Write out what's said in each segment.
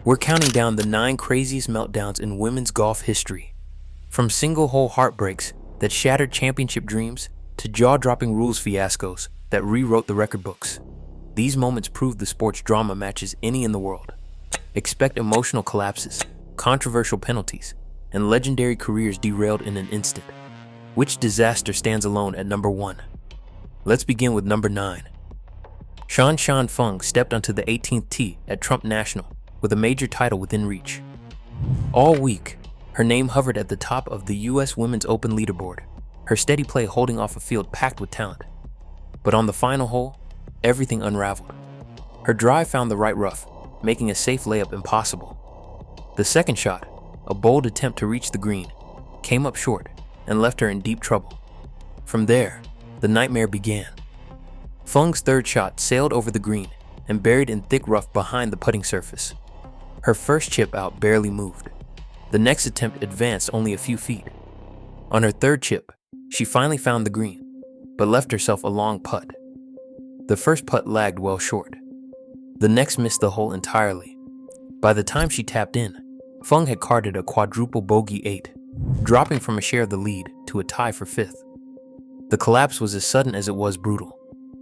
We're counting down the 9 craziest meltdowns in women's golf history. From single-hole heartbreaks that shattered championship dreams to jaw-dropping rules fiascos that rewrote the record books. These moments prove the sport's drama matches any in the world. Expect emotional collapses, controversial penalties, and legendary careers derailed in an instant. Which disaster stands alone at number 1? Let's begin with number 9. Shan Feng stepped onto the 18th tee at Trump National with a major title within reach. All week, her name hovered at the top of the U.S. Women's Open leaderboard, her steady play holding off a field packed with talent. But on the final hole, everything unraveled. Her drive found the right rough, making a safe layup impossible. The second shot, a bold attempt to reach the green, came up short and left her in deep trouble. From there, the nightmare began. Feng's third shot sailed over the green and buried in thick rough behind the putting surface. Her first chip out barely moved. The next attempt advanced only a few feet. On her third chip, she finally found the green, but left herself a long putt. The first putt lagged well short. The next missed the hole entirely. By the time she tapped in, Feng had carded a quadruple-bogey 8, dropping from a share of the lead to a tie for 5th. The collapse was as sudden as it was brutal.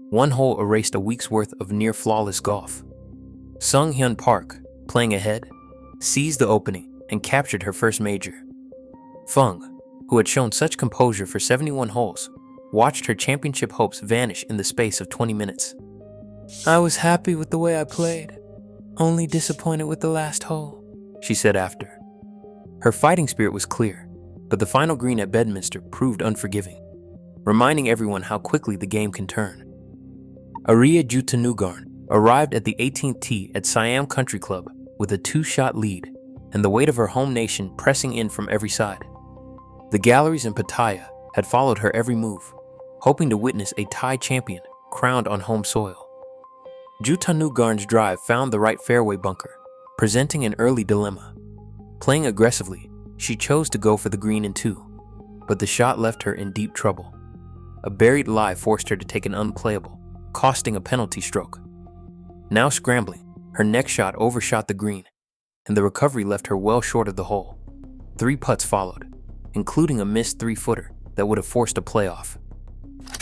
One hole erased a week's worth of near-flawless golf. Sung Hyun Park, playing ahead, seized the opening and captured her first major. Feng, who had shown such composure for 71 holes, watched her championship hopes vanish in the space of 20 minutes. "I was happy with the way I played, only disappointed with the last hole," she said after. Her fighting spirit was clear, but the final green at Bedminster proved unforgiving, reminding everyone how quickly the game can turn. Ariya Jutanugarn arrived at the 18th tee at Siam Country Club with a 2-shot lead and the weight of her home nation pressing in from every side. The galleries in Pattaya had followed her every move, hoping to witness a Thai champion crowned on home soil. Jutanugarn's drive found the right fairway bunker, presenting an early dilemma. Playing aggressively, she chose to go for the green in 2, but the shot left her in deep trouble. A buried lie forced her to take an unplayable, costing a penalty stroke. Now scrambling, her next shot overshot the green, and the recovery left her well short of the hole. 3 putts followed, including a missed 3-footer that would have forced a playoff.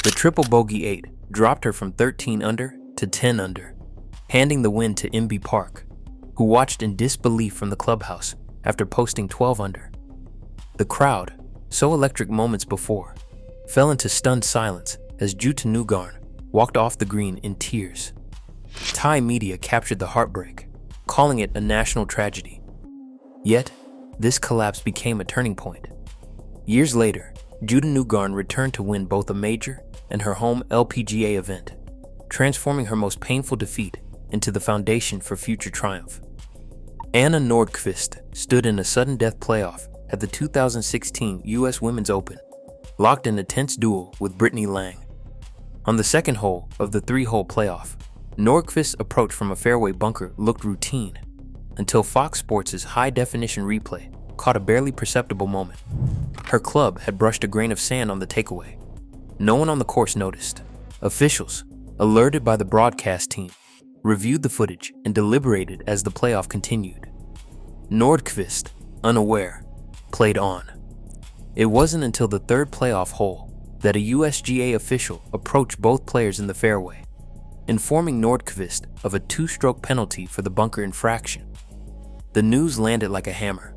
The triple-bogey 8 dropped her from 13 under to 10 under, handing the win to Imbi Park, who watched in disbelief from the clubhouse after posting 12 under. The crowd, so electric moments before, fell into stunned silence as Jutanugarn walked off the green in tears. Thai media captured the heartbreak, calling it a national tragedy. Yet, this collapse became a turning point. Years later, Jutanugarn returned to win both a major and her home LPGA event, transforming her most painful defeat into the foundation for future triumph. Anna Nordqvist stood in a sudden death playoff at the 2016 U.S. Women's Open, locked in a tense duel with Brittany Lang. On the second hole of the 3-hole playoff, Nordqvist's approach from a fairway bunker looked routine, until Fox Sports' high-definition replay caught a barely perceptible moment. Her club had brushed a grain of sand on the takeaway. No one on the course noticed. Officials, alerted by the broadcast team, reviewed the footage and deliberated as the playoff continued. Nordqvist, unaware, played on. It wasn't until the 3rd playoff hole that a USGA official approached both players in the fairway, informing Nordqvist of a 2-stroke penalty for the bunker infraction. The news landed like a hammer.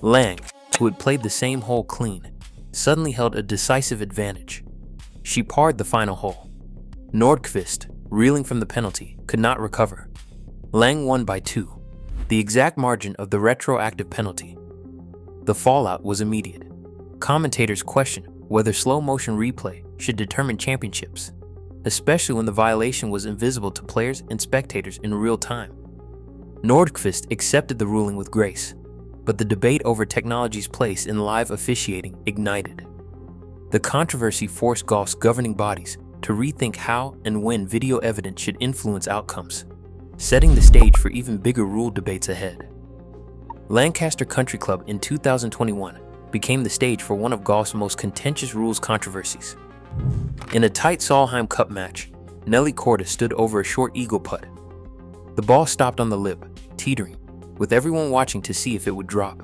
Lang, who had played the same hole clean, suddenly held a decisive advantage. She parred the final hole. Nordqvist, reeling from the penalty, could not recover. Lang won by 2, the exact margin of the retroactive penalty. The fallout was immediate. Commentators questioned whether slow-motion replay should determine championships, especially when the violation was invisible to players and spectators in real time. Nordqvist accepted the ruling with grace, but the debate over technology's place in live officiating ignited. The controversy forced golf's governing bodies to rethink how and when video evidence should influence outcomes, setting the stage for even bigger rule debates ahead. Lancaster Country Club in 2021 became the stage for one of golf's most contentious rules controversies. In a tight Solheim Cup match, Nelly Korda stood over a short eagle putt. The ball stopped on the lip, teetering, with everyone watching to see if it would drop.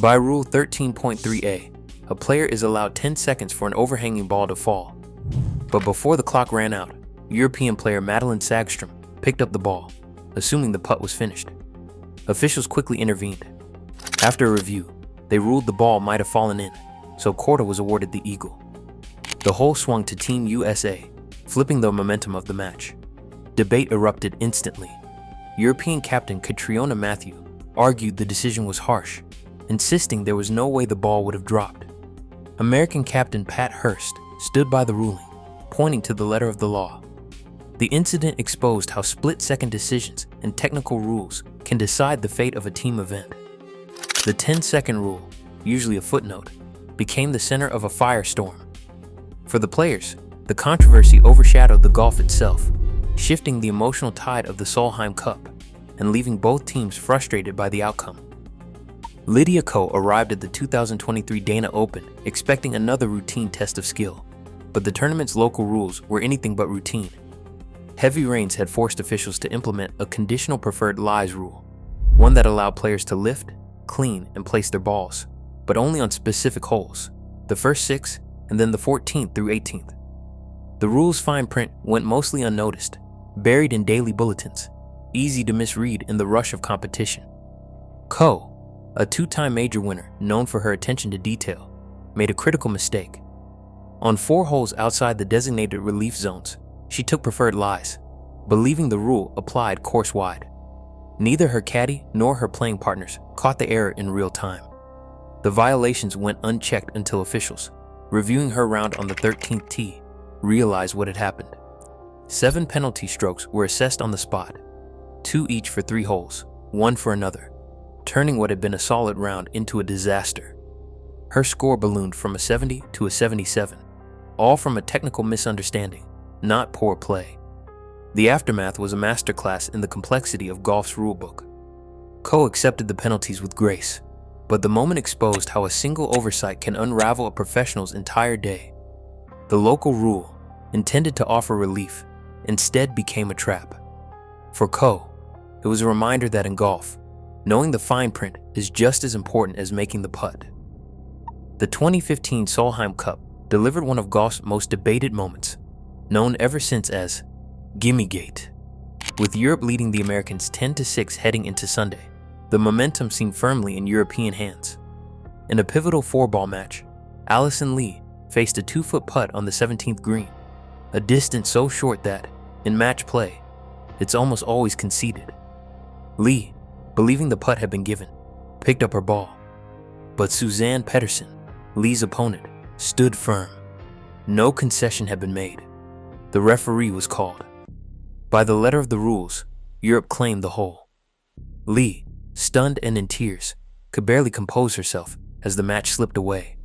By Rule 13.3a, a player is allowed 10 seconds for an overhanging ball to fall. But before the clock ran out, European player Madeline Sagström picked up the ball, assuming the putt was finished. Officials quickly intervened. After a review, they ruled the ball might have fallen in, so Korda was awarded the eagle. The hole swung to Team USA, flipping the momentum of the match. Debate erupted instantly. European captain Catriona Matthew argued the decision was harsh, insisting there was no way the ball would have dropped. American captain Pat Hurst stood by the ruling, pointing to the letter of the law. The incident exposed how split-second decisions and technical rules can decide the fate of a team event. The 10-second rule, usually a footnote, became the center of a firestorm. For the players, the controversy overshadowed the golf itself, shifting the emotional tide of the Solheim Cup and leaving both teams frustrated by the outcome. Lydia Ko arrived at the 2023 Dana Open expecting another routine test of skill, but the tournament's local rules were anything but routine. Heavy rains had forced officials to implement a conditional preferred lies rule, one that allowed players to lift, clean, and place their balls, but only on specific holes, the first 6 and then the 14th through 18th. The rule's fine print went mostly unnoticed, buried in daily bulletins, easy to misread in the rush of competition. Ko, a 2-time major winner known for her attention to detail, made a critical mistake. On 4 holes outside the designated relief zones, she took preferred lies, believing the rule applied course-wide. Neither her caddy nor her playing partners caught the error in real time. The violations went unchecked until officials, reviewing her round on the 13th tee, realized what had happened. 7 penalty strokes were assessed on the spot, 2 each for 3 holes, 1 for another, turning what had been a solid round into a disaster. Her score ballooned from a 70 to a 77, all from a technical misunderstanding, not poor play. The aftermath was a masterclass in the complexity of golf's rulebook. Ko accepted the penalties with grace, but the moment exposed how a single oversight can unravel a professional's entire day. The local rule, intended to offer relief, instead became a trap. For Ko, it was a reminder that in golf, knowing the fine print is just as important as making the putt. The 2015 Solheim Cup delivered one of golf's most debated moments, known ever since as gimme-gate. With Europe leading the Americans 10-6 heading into Sunday, the momentum seemed firmly in European hands. In a pivotal 4-ball match, Alison Lee faced a 2-foot putt on the 17th green, a distance so short that, in match play, it's almost always conceded. Lee, believing the putt had been given, picked up her ball. But Suzanne Pettersson, Lee's opponent, stood firm. No concession had been made. The referee was called. By the letter of the rules, Europe claimed the hole. Lee, stunned and in tears, could barely compose herself as the match slipped away.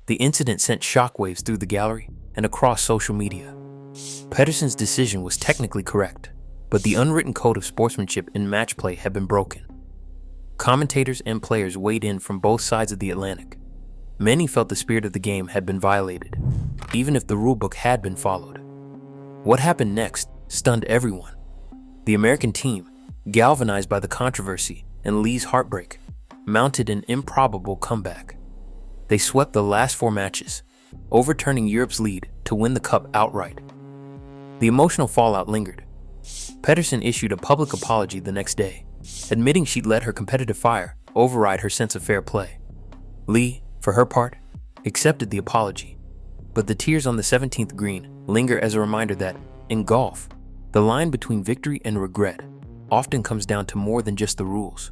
The incident sent shockwaves through the gallery and across social media. Pettersson's decision was technically correct, but the unwritten code of sportsmanship in match play had been broken. Commentators and players weighed in from both sides of the Atlantic. Many felt the spirit of the game had been violated, even if the rulebook had been followed. What happened next stunned everyone. The American team, galvanized by the controversy and Lee's heartbreak, mounted an improbable comeback. They swept the last 4 matches, overturning Europe's lead to win the cup outright. The emotional fallout lingered. Pettersson issued a public apology the next day, admitting she'd let her competitive fire override her sense of fair play. Lee, for her part, accepted the apology, but the tears on the 17th green linger as a reminder that, in golf, the line between victory and regret often comes down to more than just the rules.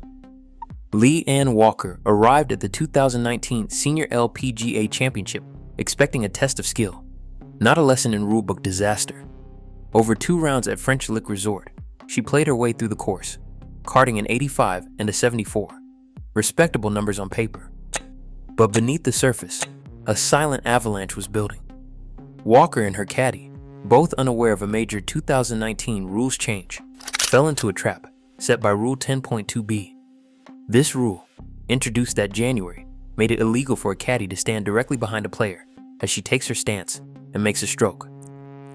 Lee Ann Walker arrived at the 2019 Senior LPGA Championship expecting a test of skill, not a lesson in rulebook disaster. Over 2 rounds at French Lick Resort, she played her way through the course, carding an 85 and a 74, respectable numbers on paper. But beneath the surface, a silent avalanche was building. Walker and her caddy, both unaware of a major 2019 rules change, fell into a trap set by Rule 10.2b. This rule, introduced that January, made it illegal for a caddy to stand directly behind a player as she takes her stance and makes a stroke.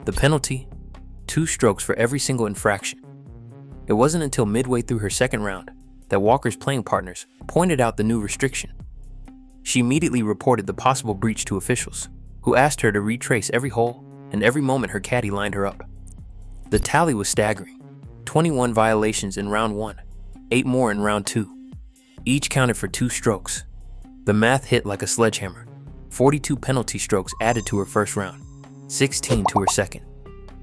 The penalty, 2 strokes for every single infraction. It wasn't until midway through her second round that Walker's playing partners pointed out the new restriction. She immediately reported the possible breach to officials, who asked her to retrace every hole and every moment her caddy lined her up. The tally was staggering: 21 violations in round 1, 8 more in round 2. Each counted for 2 strokes. The math hit like a sledgehammer: 42 penalty strokes added to her first round, 16 to her second.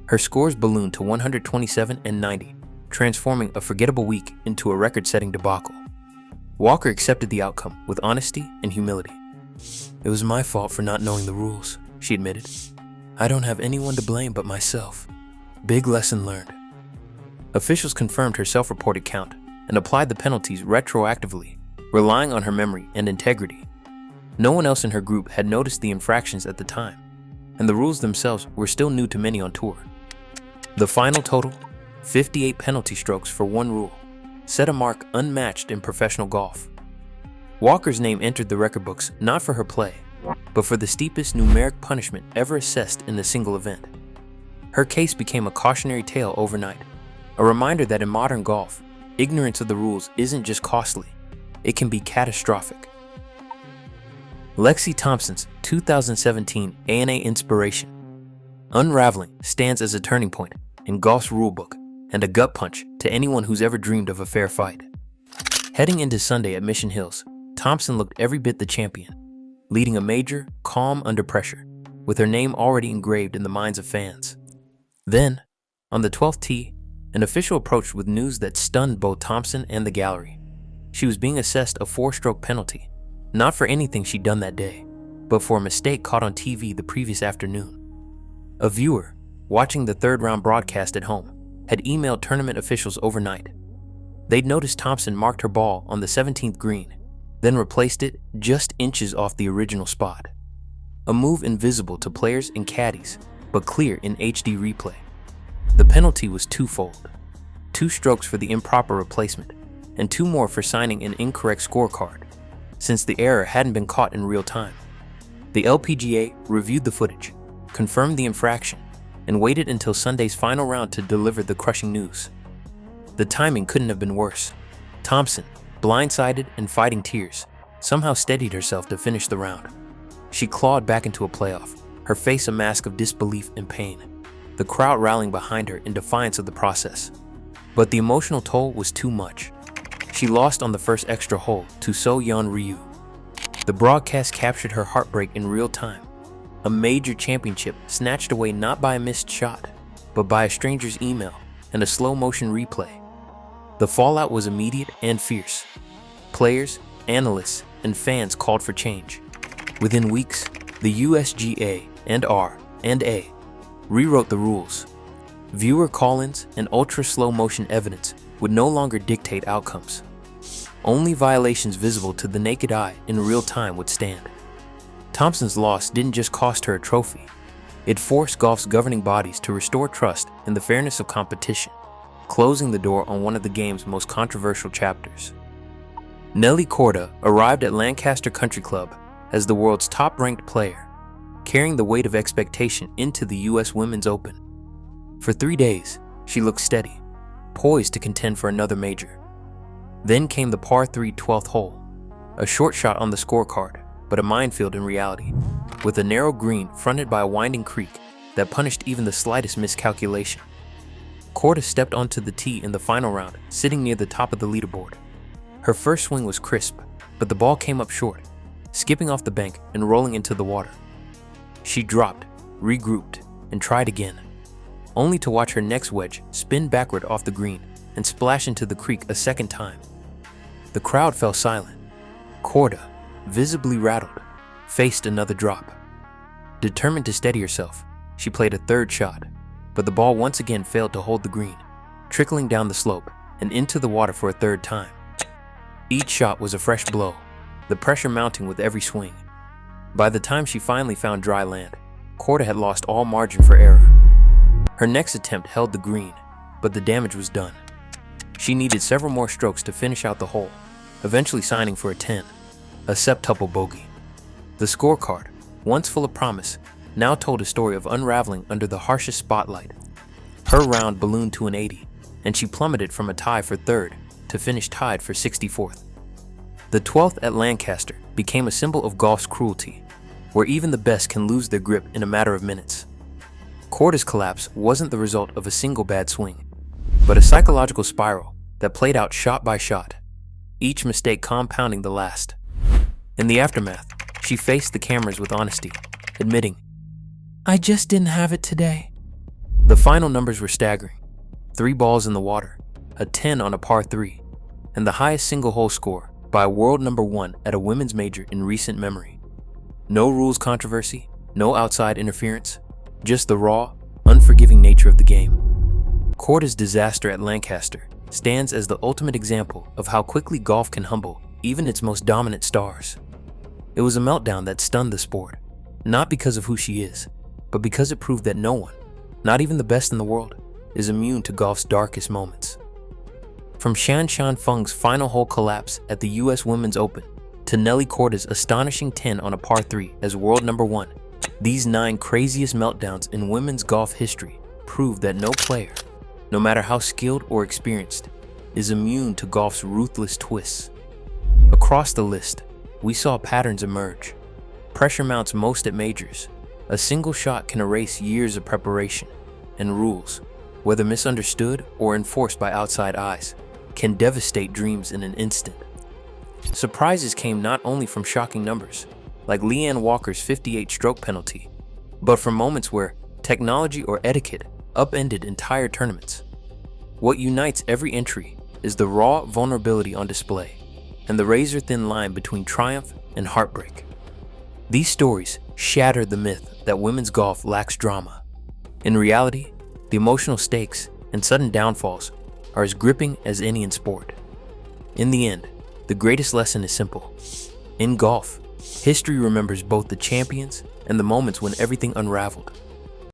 Her scores ballooned to 127 and 90, transforming a forgettable week into a record-setting debacle. Walker accepted the outcome with honesty and humility. "It was my fault for not knowing the rules," she admitted. "I don't have anyone to blame but myself. Big lesson learned." Officials confirmed her self-reported count and applied the penalties retroactively, relying on her memory and integrity. No one else in her group had noticed the infractions at the time, and the rules themselves were still new to many on tour. The final total, 58 penalty strokes for one rule, set a mark unmatched in professional golf. Walker's name entered the record books not for her play, but for the steepest numeric punishment ever assessed in a single event. Her case became a cautionary tale overnight, a reminder that in modern golf, ignorance of the rules isn't just costly, it can be catastrophic. Lexi Thompson's 2017 ANA inspiration. Unraveling stands as a turning point in golf's rulebook and a gut punch to anyone who's ever dreamed of a fair fight. Heading into Sunday at Mission Hills, Thompson looked every bit the champion, leading a major, calm under pressure, with her name already engraved in the minds of fans. Then, on the 12th tee, an official approached with news that stunned both Thompson and the gallery. She was being assessed a 4-stroke penalty, not for anything she'd done that day, but for a mistake caught on TV the previous afternoon. A viewer, watching the third-round broadcast at home, had emailed tournament officials overnight. They'd noticed Thompson marked her ball on the 17th green, then replaced it just inches off the original spot. A move invisible to players and caddies, but clear in HD replay. The penalty was twofold: 2 strokes for the improper replacement, and 2 more for signing an incorrect scorecard, since the error hadn't been caught in real time. The LPGA reviewed the footage, confirmed the infraction, and waited until Sunday's final round to deliver the crushing news. The timing couldn't have been worse. Thompson, blindsided and fighting tears, somehow steadied herself to finish the round. She clawed back into a playoff, her face a mask of disbelief and pain, the crowd rallying behind her in defiance of the process. But the emotional toll was too much. She lost on the first extra hole to So-Yeon Ryu. The broadcast captured her heartbreak in real time. A major championship snatched away not by a missed shot, but by a stranger's email and a slow-motion replay. The fallout was immediate and fierce. Players, analysts, and fans called for change. Within weeks, the USGA and R&A rewrote the rules. Viewer call-ins and ultra-slow-motion evidence would no longer dictate outcomes. Only violations visible to the naked eye in real time would stand. Thompson's loss didn't just cost her a trophy. It forced golf's governing bodies to restore trust in the fairness of competition, closing the door on one of the game's most controversial chapters. Nelly Korda arrived at Lancaster Country Club as the world's top-ranked player, carrying the weight of expectation into the US Women's Open. For 3 days, she looked steady, poised to contend for another major. Then came the par 3 12th hole, a short shot on the scorecard, but a minefield in reality, with a narrow green fronted by a winding creek that punished even the slightest miscalculation. Korda stepped onto the tee in the final round, sitting near the top of the leaderboard. Her first swing was crisp, but the ball came up short, skipping off the bank and rolling into the water. She dropped, regrouped, and tried again, only to watch her next wedge spin backward off the green and splash into the creek a second time. The crowd fell silent. Korda, visibly rattled, faced another drop. Determined to steady herself, she played a third shot, but the ball once again failed to hold the green, trickling down the slope and into the water for a third time. Each shot was a fresh blow, the pressure mounting with every swing. By the time she finally found dry land, Korda had lost all margin for error. Her next attempt held the green, but the damage was done. She needed several more strokes to finish out the hole, eventually signing for a 10, a septuple bogey. The scorecard, once full of promise, now told a story of unraveling under the harshest spotlight. Her round ballooned to an 80, and she plummeted from a tie for third to finish tied for 64th. The 12th at Lancaster became a symbol of golf's cruelty, where even the best can lose their grip in a matter of minutes. Korda's collapse wasn't the result of a single bad swing, but a psychological spiral that played out shot by shot, each mistake compounding the last. In the aftermath, she faced the cameras with honesty, admitting, "I just didn't have it today." The final numbers were staggering. 3 balls in the water, a 10 on a par 3, and the highest single-hole score by a world number 1 at a women's major in recent memory. No rules controversy, no outside interference, just the raw, unforgiving nature of the game. Korda's disaster at Lancaster stands as the ultimate example of how quickly golf can humble even its most dominant stars. It was a meltdown that stunned the sport, not because of who she is, but because it proved that no one, not even the best in the world, is immune to golf's darkest moments. From Shan Feng's final hole collapse at the US Women's Open to Nelly Korda's astonishing 10 on a par 3 as world number 1, these 9 craziest meltdowns in women's golf history prove that no player, no matter how skilled or experienced, is immune to golf's ruthless twists. Across the list, we saw patterns emerge. Pressure mounts most at majors. A single shot can erase years of preparation, and rules, whether misunderstood or enforced by outside eyes, can devastate dreams in an instant. Surprises came not only from shocking numbers, like Leanne Walker's 58-stroke penalty, but from moments where technology or etiquette upended entire tournaments. What unites every entry is the raw vulnerability on display and the razor-thin line between triumph and heartbreak. These stories shatter the myth that women's golf lacks drama. In reality, the emotional stakes and sudden downfalls are as gripping as any in sport. In the end, the greatest lesson is simple. In golf, history remembers both the champions and the moments when everything unraveled.